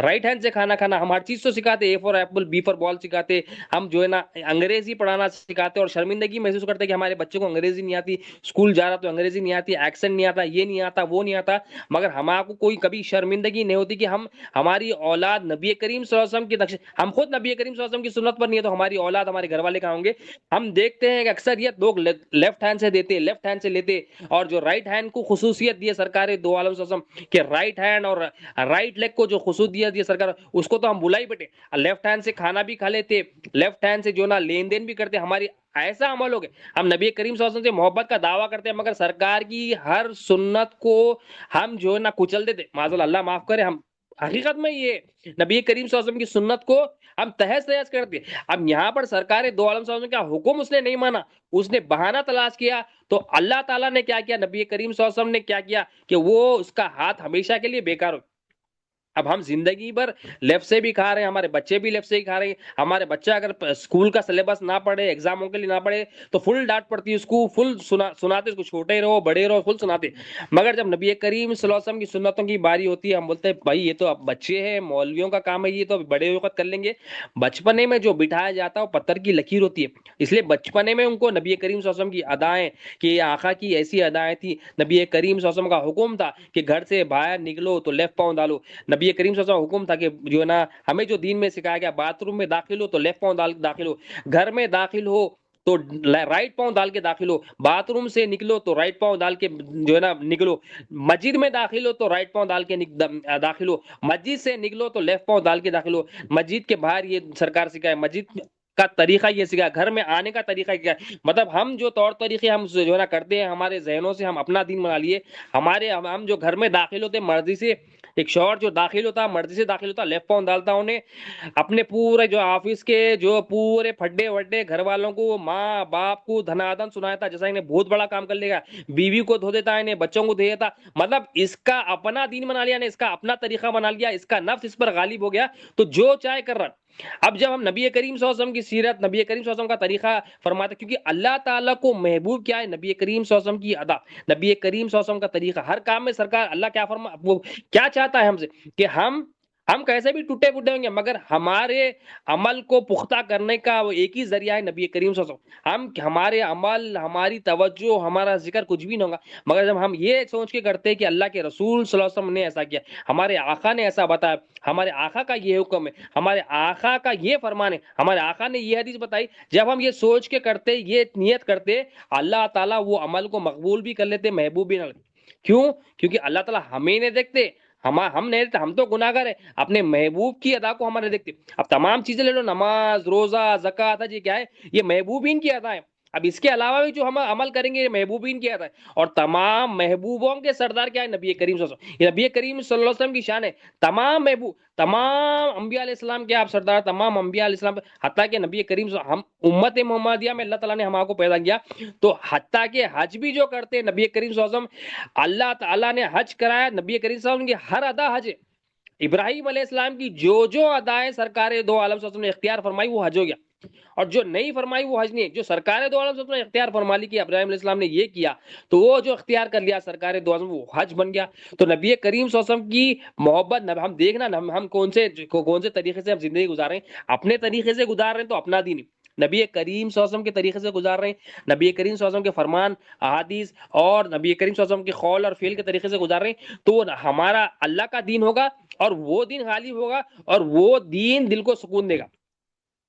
رائٹ ہینڈ سے کھانا کھانا، ہم ہر چیز تو سکھاتے، اے فار ایپل، بی فار بال سکھاتے، ہم جو ہے نا انگریزی پڑھانا سکھاتے، اور شرمندگی محسوس کرتے کہ ہمارے بچے کو انگریزی نہیں آتی، اسکول جا رہا تو انگریزی نہیں آتی، ایکسنٹ نہیں آتا، یہ نہیں آتا، وہ نہیں آتا، مگر ہمارے کو کوئی کبھی شرمندگی نہیں ہوتی کہ ہماری اولاد نبی کریم صلی اللہ علیہ وسلم کی ہم خود نبی کریم صلی اللہ علیہ وسلم کی سنت پر نہیں ہے تو ہماری اولاد، ہمارے گھر والے کہاں ہوں گے؟ ہم دیکھتے ہیں کہ اکثریت لوگ لیفٹ ہینڈ سے دیتے، لیفٹ ہینڈ سے لیتے، اور جو رائٹ ہینڈ کو خصوصیت دی ہے سرکار دو عالم صلی اللہ علیہ وسلم کہ رائٹ ہینڈ اور رائٹ لیگ کو جو خصوصیت دی ہے سرکار، اس کو تو ہم بلا ہی بیٹے، لیفٹ ہینڈ سے کھانا بھی کھا لیتے، لیفٹ ہینڈ سے جو نا لین دین بھی کرتے، ہماری ایسا عمل ہو گیا، ہم نبی کریم صلی اللہ علیہ وسلم سے محبت کا دعویٰ کرتے ہیں مگر سرکار کی ہر سنت کو ہم جو ہے نا کچل دیتے، معاذ اللہ معاف کرے، ہم حقیقت میں یہ نبی کریم صلی اللہ علیہ وسلم کی سنت کو ہم تہس تہس کرتے۔ اب یہاں پر سرکار دو عالم صلی اللہ علیہ وسلم کا حکم اس نے نہیں مانا، اس نے بہانہ تلاش کیا، تو اللہ تعالیٰ نے کیا کیا، نبی کریم صلی اللہ علیہ وسلم نے کیا کیا کہ وہ اس کا ہاتھ ہمیشہ کے لیے بیکار ہو۔ اب ہم زندگی بھر لیفٹ سے بھی کھا رہے ہیں، ہمارے بچے بھی لیفٹ سے ہی کھا رہے ہیں، ہمارے بچہ اگر اسکول کا سلیبس نہ پڑھے، ایگزاموں کے لیے نہ پڑھے تو فل ڈانٹ پڑتی ہے اس کو، فل سناتے، اس کو چھوٹے رہو بڑے رہو فل سناتے، مگر جب نبی کریم صلی اللہ علیہ وسلم کی سنتوں کی باری ہوتی ہے ہم بولتے ہیں بھائی یہ تو اب بچے ہیں، مولویوں کا کام ہے، یہ تو بڑے وقت کر لیں گے۔ بچپنے میں جو بٹھایا جاتا ہے وہ پتھر کی لکیر ہوتی ہے، اس لیے بچپنے میں ان کو نبی کریم صلی اللہ علیہ وسلم کی ادائیں، کہ یہ آقا کی ایسی ادائیں تھی، نبی کریم صلی اللہ علیہ وسلم کا حکم تھا کہ گھر سے باہر نکلو تو لیفٹ پاؤں ڈالو، نبی کریم صلی اللہ علیہ وسلم حکم تھا کہ جو ہے نا ہمیں جو دین میں سکھایا گیا، باتھ روم میں داخل ہو تو لیفٹ پاؤں داخل ہو، گھر میں داخل ہو تو رائٹ پاؤں ڈال کے داخل ہو، باتھ روم سے نکلو تو رائٹ پاؤں ڈال کے جو ہے نا نکلو، مسجد میں داخل ہو تو رائٹ پاؤں ڈال کے داخل ہو، مسجد سے نکلو تو لیفٹ پاؤں ڈال کے داخل ہو، مسجد کے باہر یہ سرکار سکھائے، مسجد کا طریقہ یہ سکھا، گھر میں آنے کا طریقہ کیا ہے، مطلب ہم جو طور طریقے ہم جو ہے نا کرتے ہیں، ہمارے ذہنوں سے ہم اپنا دین بنا لیے، ہم جو گھر میں داخل ہوتے مرضی سے، ایک شوہر جو داخل ہوتا مرضی سے داخل ہوتا، لیفٹ پاؤں ڈالتا، انہیں اپنے پورے جو آفس کے جو پورے پھڈے وڈے گھر والوں کو، ماں باپ کو دھنادن سنایا تھا، جیسا انہیں بہت بڑا کام کر لے گا، بیوی کو دھو دیتا، انہیں بچوں کو دے دیتا، مطلب اس کا اپنا دین بنا لیا، اس کا اپنا طریقہ بنا لیا، اس کا نفس اس پر غالب ہو گیا تو جو چاہے کر رہا۔ اب جب ہم نبی کریم صلی اللہ علیہ وسلم کی سیرت، نبی کریم صلی اللہ علیہ وسلم کا طریقہ فرماتے، کیونکہ اللہ تعالیٰ کو محبوب کیا ہے، نبی کریم صلی اللہ علیہ وسلم کی ادا، نبی کریم صلی اللہ علیہ وسلم کا طریقہ، ہر کام میں سرکار اللہ کیا وہ کیا چاہتا ہے ہم سے کہ ہم کیسے بھی ٹوٹے پھوٹے ہوں گے مگر ہمارے عمل کو پختہ کرنے کا وہ ایک ہی ذریعہ ہے نبی کریم صلی اللہ علیہ وسلم، ہمارے عمل، ہماری توجہ، ہمارا ذکر کچھ بھی نہیں ہوگا مگر جب ہم یہ سوچ کے کرتے ہیں کہ اللہ کے رسول صلی اللہ علیہ وسلم نے ایسا کیا، ہمارے آقا نے ایسا بتایا، ہمارے آقا کا یہ حکم ہے، ہمارے آقا کا یہ فرمان ہے، ہمارے آقا نے یہ حدیث بتائی، جب ہم یہ سوچ کے کرتے، یہ نیت کرتے، اللہ تعالیٰ وہ عمل کو مقبول بھی کر لیتے، محبوب بھی نہ لیتے۔ کیوں؟ کیونکہ اللہ تعالیٰ ہمیں نہیں دیکھتے، ہم نہیں دیکھتے، ہم تو گناہگار ہیں، اپنے محبوب کی ادا کو ہمارے دیکھتے۔ اب تمام چیزیں لے لو، نماز، روزہ، زکوٰۃ، حج، یہ کیا ہے؟ یہ محبوبین کی ادا ہے۔ اب اس کے علاوہ بھی جو ہم عمل کریں گے یہ محبوبین کی ادا ہے، اور تمام محبوبوں کے سردار کیا ہے؟ نبی کریم صلی اللہ علیہ وسلم، یہ نبی کریم صلی اللہ علیہ وسلم کی شان ہے، تمام محبوب، تمام انبیاء علیہ السلام کے آپ سردار، تمام انبیاء علیہ السلام، حتیٰ کہ نبی کریم صلی اللہ علیہ وسلم، ہم امت محمدیہ میں اللہ تعالیٰ نے ہم کو پیدا کیا تو حتیٰ کہ حج بھی جو کرتے ہیں نبی کریم صلی اللہ علیہ وسلم، اللہ تعالیٰ نے حج کرایا، نبی کریم صلی اللہ علیہ وسلم کی ہر ادا حج ہے، ابراہیم علیہ السلام کی جو ادائیں سرکار دو عالم صلی اللہ علیہ وسلم نے اختیار فرمائی وہ حج ہو گیا، اور جو نہیں فرمائی وہ حج نہیں ہے، جو سرکار دو عالم صلی اللہ علیہ وسلم نے اختیار فرما لی کہ ابراہیم علیہ السلام نے یہ کیا تو وہ جو اختیار کر لیا سرکار دو عالم وہ حج بن گیا۔ تو نبی کریم صلی اللہ علیہ وسلم کی محبت، ہم دیکھنا ہم کون سے طریقے سے ہم زندگی گزار رہے ہیں، اپنے طریقے سے گزار رہے ہیں تو اپنا دین، نبی کریم صلی اللہ علیہ وسلم کے طریقے سے گزار رہے ہیں، نبی کریم صلی اللہ علیہ وسلم کے فرمان، احادیث اور نبی کریم صلی اللہ علیہ وسلم کے قول اور فعل کے طریقے سے گزار رہے ہیں تو ہمارا اللہ کا دین ہوگا، اور وہ دین غالب ہوگا، اور وہ دین دل کو سکون دے گا۔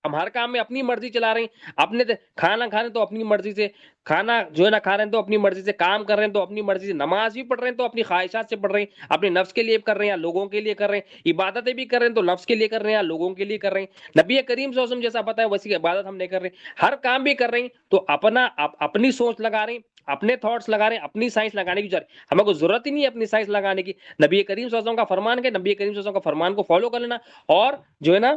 ہم ہر کام میں اپنی مرضی چلا رہے ہیں، اپنے کھانا کھانے تو اپنی مرضی سے، کھانا جو ہے نا کھا رہے ہیں تو اپنی مرضی سے، کام کر رہے ہیں تو اپنی مرضی سے، نماز بھی پڑھ رہے ہیں تو اپنی خواہشات سے پڑھ رہے ہیں، اپنے نفس کے لیے کر رہے ہیں یا لوگوں کے لیے کر رہے ہیں، عبادتیں بھی کر رہے ہیں تو نفس کے لیے کر رہے ہیں یا لوگوں کے لیے کر رہے ہیں، نبی کریم صلی اللہ علیہ وسلم جیسا پتہ ہے ویسی عبادت ہم نہیں کر رہے ہیں، ہر کام بھی کر رہے ہیں تو اپنی سوچ لگا رہے ہیں، اپنے تھاٹس لگا رہے ہیں، اپنی سائنس لگانے کی ہمیں کوئی ضرورت ہی نہیں ہے اپنی سائنس لگانے کی، نبی کریم صلی اللہ علیہ وسلم کا فرمان ہے، نبی کریم صلی اللہ علیہ وسلم کا فرمان کو فالو کر لینا، اور جو ہے نا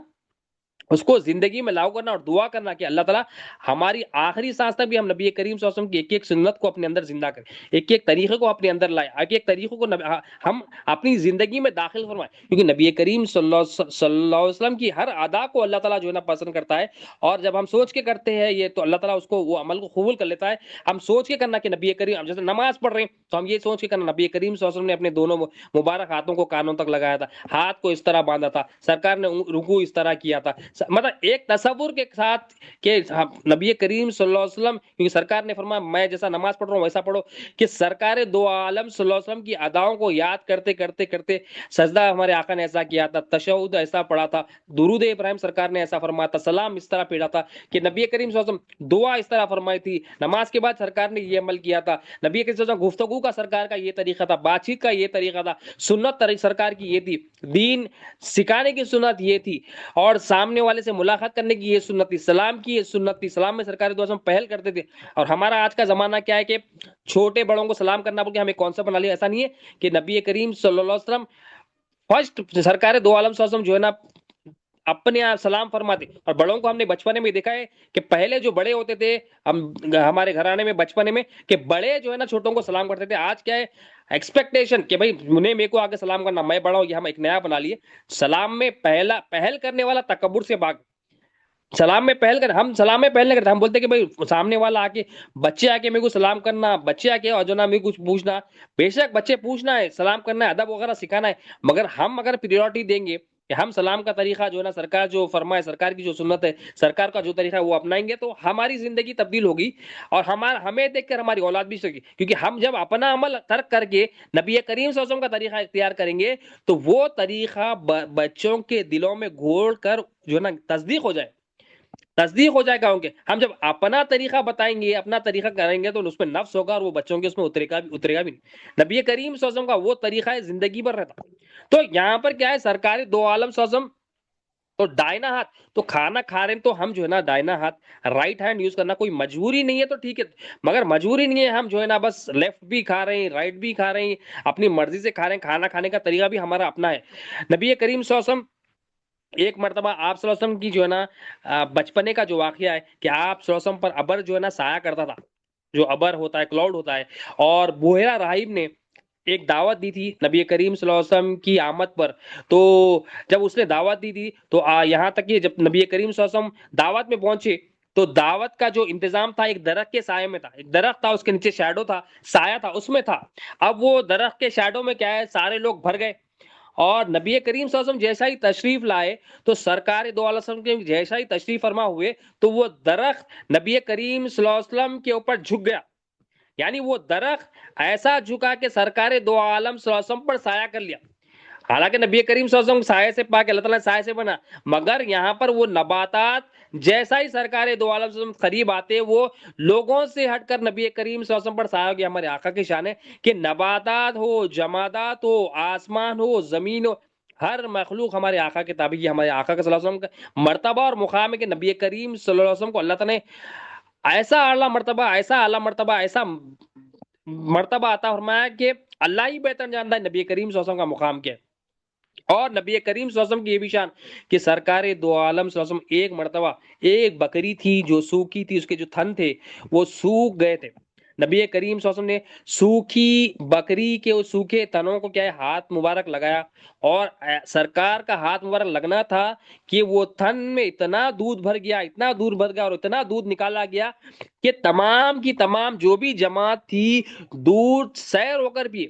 اس کو زندگی میں لاگو کرنا اور دعا کرنا کہ اللہ تعالیٰ ہماری آخری سانس تک بھی ہم نبی کریم صلی اللہ علیہ وسلم کی ایک ایک سنت کو اپنے اندر زندہ کریں، ایک ایک طریقے کو اپنے اندر لائیں، ایک ایک طریقوں کو ہم اپنی زندگی میں داخل فرمائیں، کیونکہ نبی کریم صلی اللہ علیہ وسلم کی ہر ادا کو اللہ تعالیٰ جو ہے نا پسند کرتا ہے، اور جب ہم سوچ کے کرتے ہیں یہ تو اللہ تعالیٰ اس کو وہ عمل کو قبول کر لیتا ہے۔ ہم سوچ کے کرنا کہ نبی کریم، ہم جیسے نماز پڑھ رہے ہیں تو ہم یہ سوچ کے کرنا نبی کریم صلی اللہ علیہ وسلم نے اپنے دونوں مبارک ہاتھوں کو کانوں تک لگایا تھا، ہاتھ کو اس طرح باندھا تھا، سرکار نے رکوع اس طرح کیا تھا، مطلب ایک تصور کے ساتھ کہ نبی کریم صلی اللہ علیہ وسلم، کیونکہ سرکار نے فرمایا میں جیسا نماز پڑھ رہا ہوں ویسا پڑھو، کہ سرکار دو عالم صلی اللہ علیہ وسلم کی اداؤں کو یاد کرتے کرتے کرتے سجدہ ہمارے آقا نے ایسا کیا تھا، تشہد ایسا پڑھا تھا، درود ابراہیم سرکار نے ایسا فرمایا تھا، سلام اس طرح پڑھا تھا کہ نبی کریم صلی اللہ علیہ وسلم دعا اس طرح فرمائی تھی، نماز کے بعد سرکار نے یہ عمل کیا تھا، نبی کریم صلی اللہ علیہ وسلم گفتگو کا سرکار کا یہ طریقہ تھا، بات چیت کا یہ طریقہ تھا، سنت سرکار کی یہ تھی، دین سکھانے کی سنت یہ تھی، اور سامنے والے سے ملاقات کرنے کی یہ سنت تھی، سلام کی یہ سنت تھی، سلام میں سرکار دو پہل کرتے تھے۔ اور ہمارا آج کا زمانہ کیا ہے کہ چھوٹے بڑوں کو سلام کرنا بول کے ہمیں کانسیپٹ بنا لیا، ایسا نہیں ہے کہ نبی کریم صلی اللہ علیہ وسلم فرسٹ سرکار دو عالم صلی اللہ علیہ وسلم جو ہے نا اپنے آپ سلام فرماتے، اور بڑوں کو ہم نے بچپنے میں دیکھا ہے کہ پہلے جو بڑے ہوتے تھے ہمارے گھرانے میں بچپنے میں کہ بڑے جو ہے نا چھوٹوں کو سلام کرتے تھے، آج کیا ہے ایکسپیکٹیشن کہ بھائی میرے کو آگے سلام کرنا، میں بڑا ہوں، یہ ہم ایک نیا بنا لیے، سلام میں پہل کرنے والا تکبر سے بھاگ، سلام میں پہل کر، ہم سلام میں پہل نہیں کرتے، ہم بولتے کہ بھائی سامنے والا آ کے بچے آ کے میرے کو سلام کرنا، بچے آ کے اور جو نا میرے کو کچھ پوچھنا، بے شک بچے پوچھنا ہے، سلام کرنا ہے، ادب وغیرہ سکھانا ہے، مگر ہم اگر پریورٹی دیں گے کہ ہم سلام کا طریقہ جو ہے نا سرکار جو فرمائے، سرکار کی جو سنت ہے، سرکار کا جو طریقہ ہے وہ اپنائیں گے تو ہماری زندگی تبدیل ہوگی، اور ہمیں دیکھ کر ہماری اولاد بھی سکے، کیونکہ ہم جب اپنا عمل ترک کر کے نبی کریم صلی اللہ علیہ وسلم کا طریقہ اختیار کریں گے تو وہ طریقہ بچوں کے دلوں میں گھول کر جو ہے نا تصدیق ہو جائے گا ان کے، ہم جب اپنا طریقہ بتائیں گے، اپنا طریقہ کریں گے تو اس پہ نفس ہوگا، اور وہ بچوں کے اس میں اترے گا بھی نہیں، نبی کریم صلی اللہ علیہ وسلم کا وہ طریقہ ہے زندگی بھر رہتا۔ تو یہاں پر کیا ہے، سرکاری دو عالم صلی اللہ علیہ وسلم تو دائنا ہاتھ، تو کھانا کھا رہے ہیں تو ہم جو ہے نا دائنا ہاتھ رائٹ ہینڈ یوز کرنا، کوئی مجبوری نہیں ہے تو ٹھیک ہے، مگر مجبوری نہیں ہے ہم جو ہے نا بس لیفٹ بھی کھا رہے ہیں رائٹ بھی کھا رہے ہیں، اپنی مرضی سے کھا رہے ہیں، کھانا کھانے کا طریقہ بھی ہمارا اپنا ہے۔ نبی کریم صلی اللہ علیہ وسلم ایک مرتبہ آپ صلی اللہ علیہ وسلم کی جو ہے نا بچپنے کا جو واقعہ ہے کہ آپ صلی اللہ علیہ وسلم پر ابر جو ہے نا سایہ کرتا تھا، جو ابر ہوتا ہے کلاؤڈ ہوتا ہے، اور بحیرہ راہب نے ایک دعوت دی تھی نبی کریم صلی اللہ علیہ وسلم کی آمد پر، تو جب اس نے دعوت دی تھی تو یہاں تک کہ جب نبی کریم صلی اللہ علیہ وسلم دعوت میں پہنچے تو دعوت کا جو انتظام تھا ایک درخت کے سائے میں تھا، ایک درخت تھا اس کے نیچے شیڈو تھا، سایہ تھا اس میں تھا، اب وہ درخت کے شیڈو میں کیا ہے سارے لوگ بھر گئے، اور نبی کریم صلی اللہ علیہ وسلم جیسا ہی تشریف لائے تو سرکار دو علیہ وسلم کے جیسا ہی تشریف فرما ہوئے تو وہ درخت نبی کریم صلی اللہ علیہ وسلم کے اوپر جھک گیا، یعنی وہ درخت ایسا جھکا کہ سرکار دو عالم صلی اللہ علیہ وسلم پر سایہ کر لیا، حالانکہ نبی کریم صلی اللہ علیہ وسلم سائے سے پاک، اللہ تعالیٰ نے سائے سے بنا، مگر یہاں پر وہ نباتات جیسا ہی سرکار دو عالم صلی اللہ علیہ وسلم قریب آتے وہ لوگوں سے ہٹ کر نبی کریم صلی اللہ علیہ وسلم پر سایہ ہو گیا۔ ہمارے آقا کی شان ہے کہ نباتات ہو، جمادات ہو، آسمان ہو، زمین ہو، ہر مخلوق ہمارے آقا کے تابع ہے، ہمارے آقا کے صلی اللہ علیہ وسلم کا مرتبہ اور مقام ہے کہ نبی کریم صلی اللہ علیہ وسلم کو اللہ تعالیٰ نے ایسا اعلیٰ مرتبہ، ایسا اعلیٰ مرتبہ، ایسا مرتبہ عطا فرمایا کہ اللہ ہی بہتر جانتا ہے نبی کریم صلی اللہ علیہ وسلم کا مقام کیا ہے۔ اور نبی کریم صلی اللہ علیہ وسلم کی یہ بھی شان کہ سرکار دو عالم صلی اللہ علیہ وسلم ایک مرتبہ ایک بکری تھی جو سوکھی تھی، اس کے جو تھن تھے وہ سوکھ گئے تھے، نبی کریم صلی اللہ علیہ وسلم نے سوکھی بکری کے اس سوکھے تنوں کو کیا ہے ہاتھ مبارک لگایا، اور سرکار کا ہاتھ مبارک لگنا تھا کہ وہ تھن میں اتنا دودھ بھر گیا، اتنا دودھ بھر گیا اور اتنا دودھ نکالا گیا کہ تمام کی تمام جو بھی جماعت تھی دودھ سیر ہو کر پیے،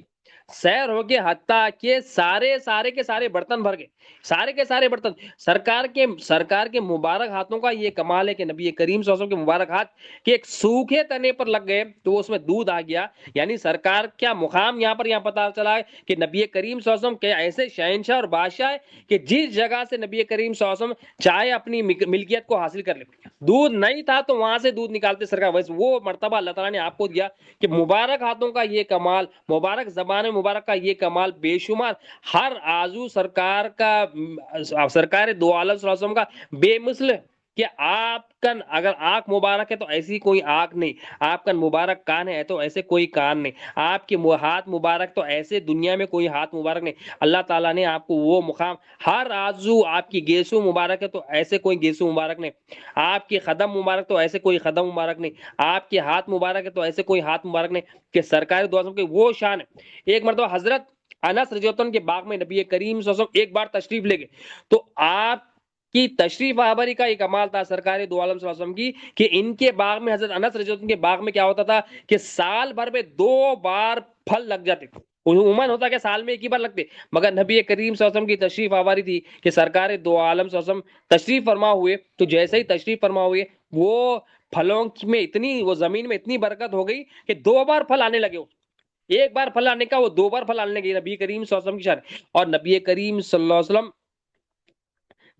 سیر ہو کے حتیٰ کہ سارے کے سارے برتن بھر گئے، سارے کے سارے برتن، سرکار کے مبارک ہاتھوں کا یہ کمال ہے کہ نبی کریم صلی اللہ علیہ وسلم کے مبارک ہاتھ کہ ایک سوکھے تنے پر لگ گئے تو اس میں دودھ آ گیا، یعنی سرکار کیا مقام یہاں پتا چلا ہے کہ نبی کریم صلی اللہ علیہ وسلم کے ایسے شہنشاہ اور بادشاہ ہے کہ جس جگہ سے نبی کریم صلی اللہ علیہ وسلم چاہے اپنی ملکیت کو حاصل کر لے، دودھ نہیں تھا تو وہاں سے دودھ نکالتے سرکار، ویسے وہ مرتبہ اللہ تعالیٰ نے آپ کو دیا کہ مبارک ہاتھوں کا یہ کمال، مبارک زبان مبارک کا یہ کمال بے شمار، ہر آزو سرکار کا، سرکار دو عالم صلی اللہ علیہ وسلم کا بے مثل ہے۔ کہ آپ کا اگر آنکھ مبارک ہے تو ایسی کوئی آنکھ نہیں، آپ کا مبارک کان ہے تو ایسے کوئی کان نہیں، آپ کے ہاتھ مبارک تو ایسے دنیا میں کوئی ہاتھ مبارک نہیں۔ اللہ تعالیٰ نے آپ کو وہ مقام، ہر آزو آپ کی گیسو مبارک ہے تو ایسے کوئی گیسو مبارک نہیں، آپ کی قدم مبارک تو ایسے کوئی قدم مبارک نہیں، آپ کے ہاتھ مبارک ہے تو ایسے کوئی ہاتھ مبارک نہیں، کہ سرکار دو عالم کی وہ شان ہے۔ ایک مرتبہ حضرت انس رضی اللہ عنہ کے باغ میں نبی کریم صلی اللہ علیہ وسلم ایک بار تشریف لے گئے، تو آپ کی تشریف آوری کا ایک کمال تھا سرکار دو عالم صلی اللہ علیہ وسلم کی، کہ ان کے باغ میں، حضرت انس رضی اللہ عنہ کے باغ میں کیا ہوتا تھا کہ سال بھر میں 2 بار پھل لگ جاتے، عموماً ہوتا کہ سال میں ایک ہی بار لگتے، مگر نبی کریم صلی اللہ علیہ وسلم کی تشریف آوری تھی کہ سرکار دو عالم صلی اللہ علیہ وسلم تشریف فرما ہوئے، تو جیسے ہی تشریف فرما ہوئے وہ پھلوں میں اتنی، وہ زمین میں اتنی برکت ہو گئی کہ 2 بار پھل آنے لگے، ایک بار پھل آنے کا وہ 2 بار پھل آنے لگے، نبی کریم صلی اللہ علیہ وسلم کی شان۔ اور نبی کریم صلی اللہ علیہ وسلم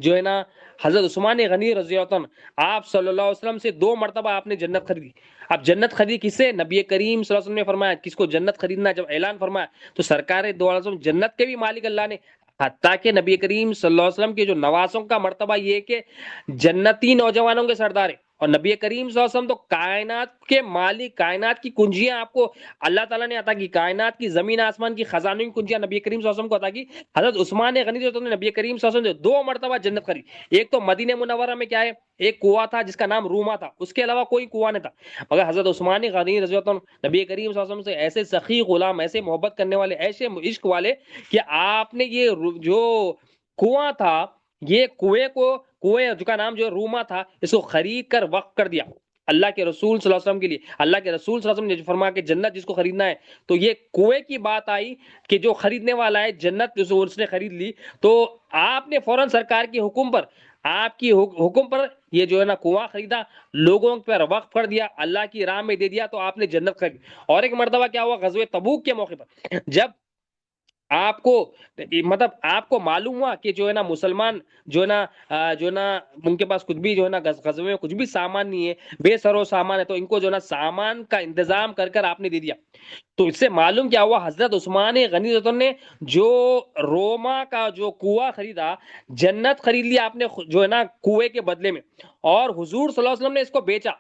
جو ہے نا، حضرت عثمان غنی رضی اللہ عنہ، آپ صلی اللہ علیہ وسلم سے 2 مرتبہ آپ نے جنت خریدی۔ اب جنت خریدی کس سے؟ نبی کریم صلی اللہ علیہ وسلم نے فرمایا کس کو جنت خریدنا، جب اعلان فرمایا تو سرکار دو عالم وسلم جنت کے بھی مالک اللہ نے، حتیٰ کہ نبی کریم صلی اللہ علیہ وسلم کے جو نواسوں کا مرتبہ یہ کہ جنتی نوجوانوں کے سردار ہیں، اور نبی کریم صلی اللہ علیہ وسلم تو کائنات کے مالک، کائنات کی کنجیاں آپ کو اللہ تعالیٰ نے عطا کی، کائنات کی زمین آسمان کی خزانوں کی کنجیاں نبی کریم صلی اللہ علیہ وسلم کو عطا کی۔ حضرت عثمان غنی جو نے نبی کریم صلی اللہ علیہ وسلم سے 2 مرتبہ جنت خرید، ایک تو مدینہ منورہ میں کیا ہے، ایک کنواں تھا جس کا نام روما تھا، اس کے علاوہ کوئی کنواں نہیں تھا، مگر حضرت عثمان غنی رضی اللہ عنہ نبی کریم صلی اللہ علیہ وسلم سے ایسے سخی غلام، ایسے محبت کرنے والے، ایسے عشق والے کہ آپ نے یہ جو کنواں تھا، یہ کنویں کو، کنویں کا نام جو روما تھا، اس کو خرید کر وقف کر دیا اللہ کے رسول صلی اللہ علیہ وسلم کے لیے۔ اللہ کے رسول صلی اللہ علیہ وسلم نے فرمایا کہ جنت جس کو خریدنا ہے، تو یہ کنویں کی بات آئی کہ جو خریدنے والا ہے جنت اس نے خرید لی، تو آپ نے فوراً سرکار کے حکم پر، آپ کی حکم پر یہ جو ہے نا کنواں خریدا، لوگوں پر وقف کر دیا، اللہ کی راہ میں دے دیا، تو آپ نے جنت خرید۔ اور ایک مرتبہ کیا ہوا غزوہ تبوک کے موقع پر، جب آپ کو، مطلب آپ کو معلوم ہوا کہ جو ہے نا مسلمان جو ہے نا ان کے پاس کچھ بھی جو ہے نا غزوے میں کچھ بھی سامان نہیں ہے، بے سرو سامان ہے، تو ان کو جو ہے نا سامان کا انتظام کر کر آپ نے دے دیا۔ تو اس سے معلوم کیا ہوا، حضرت عثمان غنی رضی اللہ عنہ نے جو روما کا جو کنواں خریدا، جنت خرید لیا آپ نے جو ہے نا کنویں کے بدلے میں، اور حضور صلی اللہ علیہ وسلم نے اس کو بیچا،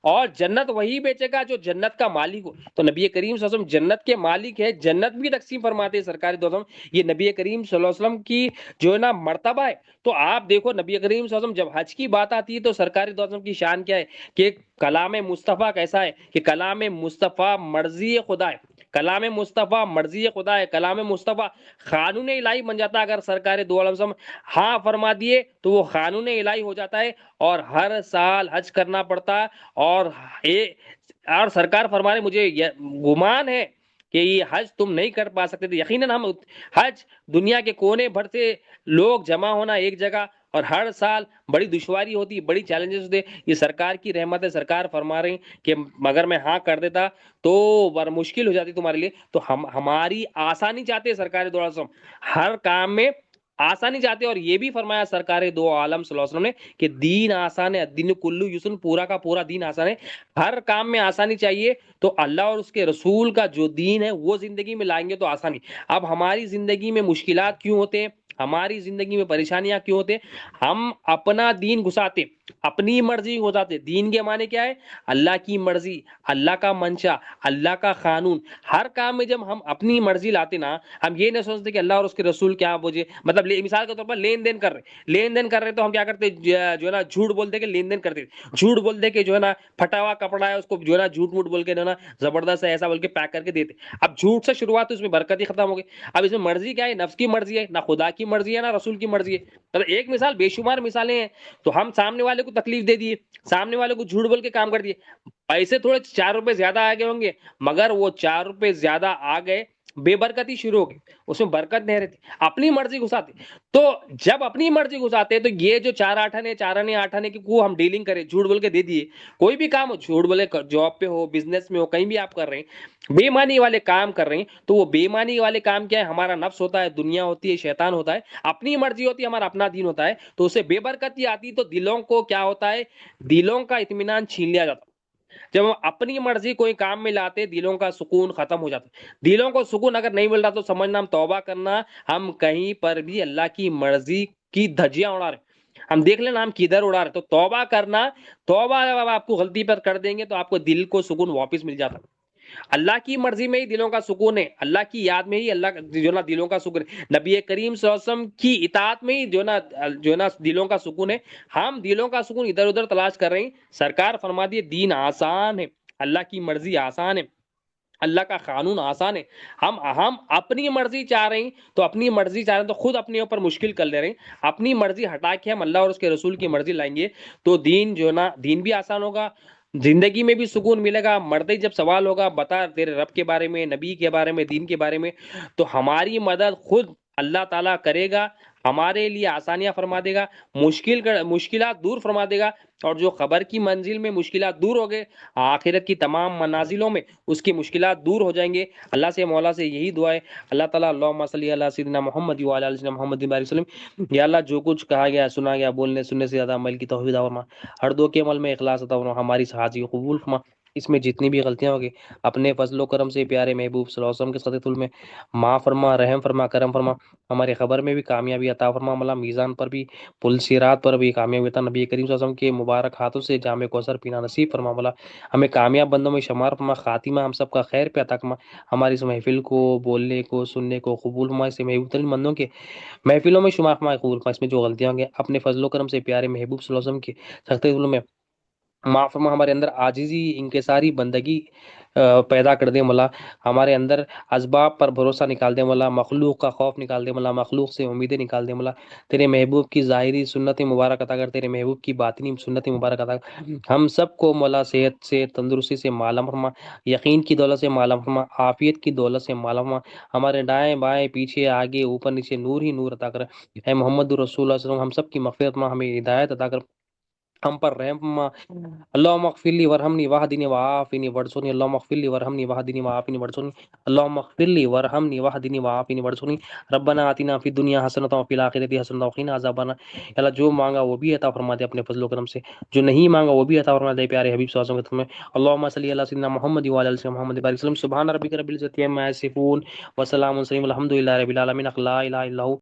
اور جنت وہی بیچے گا جو جنت کا مالک ہو۔ تو نبی کریم صلی اللہ علیہ وسلم جنت کے مالک ہے، جنت بھی تقسیم فرماتے ہیں سرکار دو عالم۔ یہ نبی کریم صلی اللہ علیہ وسلم کی جو ہے نا مرتبہ ہے۔ تو آپ دیکھو نبی کریم صلی اللہ علیہ وسلم جب حج کی بات آتی ہے تو سرکار دو عالم کی شان کیا ہے کہ کلام مصطفیٰ کیسا ہے، کہ کلام مصطفیٰ مرضی خدا ہے، کلام مصطفیٰ مرضی خدا ہے، کلام مصطفیٰ قانون الہی بن جاتا ہے۔ اگر سرکار دو عالم وسلم ہاں فرما دیے تو وہ قانون الہی ہو جاتا ہے، اور ہر سال حج کرنا پڑتا ہے۔ اور سرکار فرما رہے مجھے گمان ہے کہ یہ حج تم نہیں کر پا سکتے تھے، یقیناً ہم حج دنیا کے کونے بھر سے لوگ جمع ہونا ایک جگہ، اور ہر سال بڑی دشواری ہوتی، بڑی چیلنجز ہوتے، یہ سرکار کی رحمت ہے۔ سرکار فرما رہے ہیں کہ مگر میں ہاں کر دیتا تو مشکل ہو جاتی تمہارے لیے، تو ہماری آسانی چاہتے ہیں سرکار دو عالم، ہر کام میں آسانی چاہتے ہیں۔ اور یہ بھی فرمایا سرکار دو عالم صلی اللہ علیہ وسلم نے کہ دین آسان ہے، دین کلو یسر، پورا کا پورا دین آسان ہے، ہر کام میں آسانی چاہیے، تو اللہ اور اس کے رسول کا جو دین ہے وہ زندگی میں لائیں گے تو آسانی۔ اب ہماری زندگی میں مشکلات کیوں ہوتے ہیں، ہماری زندگی میں پریشانیاں کیوں ہوتے ہیں؟ ہم اپنا دین گھساتے، اپنی مرضی گھساتے۔ دین کے معنی کیا ہے؟ اللہ کی مرضی، اللہ کا منشا، اللہ کا قانون۔ ہر کام میں جب ہم اپنی مرضی لاتے نا، ہم یہ نہیں سوچتے کہ اللہ اور اس کے رسول کیا مجھے، مطلب مثال کے طور پر لین دین کر رہے تو ہم کیا کرتے، جو ہے نا جھوٹ بولتے کہ لین دین کرتے، جھوٹ بولتے کہ جو ہے نا پھٹا ہوا کپڑا ہے اس کو جو ہے نا جھوٹ موٹ بول کے جو ہے نا زبردست ایسا بول کے پیک کر کے دیتے۔ اب جھوٹ سے شروعات تو اس میں برکت ہی ختم ہو گئی۔ اب اس میں مرضی کیا ہے؟ نفس کی مرضی ہے، نہ خدا کی مرضی ہے نہ رسول کی مرضی ہے۔ مطلب ایک مثال، بے شمار مثالیں ہیں۔ تو ہم سامنے والے کو تکلیف دے دیے، سامنے والے کو جھوٹ بول کے کام کر دیے، پیسے تھوڑے 4 روپے زیادہ آگے ہوں گے، مگر وہ 4 روپے زیادہ آ گئے، بے برکتی شروع ہو گئی، اس میں برکت نہیں رہتی، اپنی مرضی گھساتے۔ تو جب اپنی مرضی گھساتے تو یہ جو 4 آٹھانے 4 آنے کی کو ہم ڈیلنگ کریں، جھوٹ بول کے دے دیے، کوئی بھی کام ہو، جھوٹ بولے، جاب پہ ہو، بزنس میں ہو، کہیں بھی آپ کر رہے ہیں، بے معنی والے کام کر رہے ہیں، تو وہ بے معنی والے کام کیا ہے؟ ہمارا نفس ہوتا ہے، دنیا ہوتی ہے، شیطان ہوتا ہے، اپنی مرضی ہوتی ہے، ہمارا اپنا دین ہوتا ہے، تو اسے بے برکتی آتی، تو دلوں کو کیا ہوتا ہے؟ دلوں کا اطمینان چھین لیا جاتا۔ جب ہم اپنی مرضی کوئی کام میں لاتے، دلوں کا سکون ختم ہو جاتا۔ دلوں کو سکون اگر نہیں مل رہا تو سمجھنا ہم توبہ کرنا، ہم کہیں پر بھی اللہ کی مرضی کی دھجیاں اڑا رہے ہیں۔ ہم دیکھ لینا ہم کدھر اڑا رہے. تو توبہ کرنا, توبہ جب آپ کو غلطی پر کر دیں گے تو آپ کو دل کو سکون واپس مل جاتا. اللہ کی مرضی میں ہی دلوں کا سکون ہے, اللہ کی یاد میں ہی اللہ جو نا دلوں کا سکون ہے, نبی کریم صلی اللہ علیہ وسلم کی اطاعت میں ہی جو نا دلوں کا سکون ہے. ہم دلوں کا سکون ادھر ادھر تلاش کر رہے ہیں. سرکار فرما دیے دین آسان ہے, اللہ کی مرضی آسان ہے, اللہ کا قانون آسان ہے. ہم اپنی مرضی چاہ رہے ہیں, تو اپنی مرضی چاہ رہے ہیں تو خود اپنے اوپر مشکل کر لے رہے ہیں. اپنی مرضی ہٹا کے ہم اللہ اور اس کے رسول کی مرضی لائیں گے تو دین جو ہے نا دین بھی آسان ہوگا, زندگی میں بھی سکون ملے گا. مرتے جب سوال ہوگا بتا تیرے رب کے بارے میں, نبی کے بارے میں, دین کے بارے میں, تو ہماری مدد خود اللہ تعالیٰ کرے گا, ہمارے لیے آسانیاں فرما دے گا, مشکلات دور فرما دے گا. اور جو خبر کی منزل میں مشکلات دور ہو گئے, آخرت کی تمام منازلوں میں اس کی مشکلات دور ہو جائیں گے. اللہ سے مولا سے یہی دعا ہے. اللہ تعالیٰ اللہم صلی علی سیدنا محمد وعلی آل سیدنا محمد بارک وسلم. یا اللہ جو کچھ کہا گیا سنا گیا بولنے سننے سے زیادہ عمل کی توفیق عطا فرما, ہر دو کے عمل میں اخلاص عطا فرما, ہماری حاضری قبول فرما. اس میں جتنی بھی غلطیاں ہوگی اپنے فضل و کرم سے پیارے محبوب صلی اللہ علیہ وسلم کے صدقۃ میں معاف فرما, رحم فرما, کرم فرما. ہمارے خبر میں بھی کامیابی عطا فرما, ملا میزان پر بھی پل صراط پر بھی کامیابی عطا, نبی کریم صلی اللہ علیہ وسلم کے مبارک ہاتھوں سے جام کوثر پینا نصیب فرما. مولا ہمیں کامیاب بندوں میں شمار فرما, خاتمہ ہم سب کا خیر پہ عطا فرما. ہماری اس محفل کو بولنے کو سننے کو قبول فرما, سے محبوب ترین بندوں کے محفلوں میں شمار فرما قبول فرما. اس میں جو غلطیاں ہوں گے اپنے فضل و کرم سے پیارے محبوب صلی اللہ علیہ وسلم کے سخت میں معاف فرما. ہمارے اندر عاجزی انکساری بندگی پیدا کر دے مولا, ہمارے اندر اسباب پر بھروسہ نکال دے مولا, مخلوق کا خوف نکال دے مولا, مخلوق سے امیدیں نکال دے مولا. تیرے محبوب کی ظاہری سنت مبارک عطا کر, تیرے محبوب کی باطنی سنت مبارک عطا کر. ہم سب کو مولا صحت سے تندرستی سے مالا فرما, یقین کی دولت سے مالا فرما, عافیت کی دولت سے مالا فرما. ہمارے دائیں بائیں پیچھے آگے اوپر نیچے نور ہی نور عطا کر. اے محمد رسول اللہ صلی اللہ علیہ وسلم, ہم سب کی مغفرت فرما, ہمیں ہدایت عطا کر, ہم پر رحم فرما. اللهم اغفر لي وارحمني واهدني وعافني وارزقني, اللهم اغفر لي وارحمني واهدني وعافني وارزقني, اللهم اغفر لي وارحمني واهدني وعافني وارزقني. ربنا آتنا فی الدنیا حسنۃ وفی الآخرۃ حسنۃ وقنا عذاب النار. اللہ جو مانگا وہ بھی عطا فرما دے اپنے فضل و کرم سے, جو نہیں مانگا وہ بھی عطا فرما دے پیارے حبیب صلی اللہ علیہ وسلم. اللهم صل علی سیدنا محمد وعلی آل سیدنا محمد بارک وسلم. سبحان ربک رب العزۃ عما یصفون وسلام علی المرسلین والحمد للہ رب العالمین. لا الہ الا اللہ.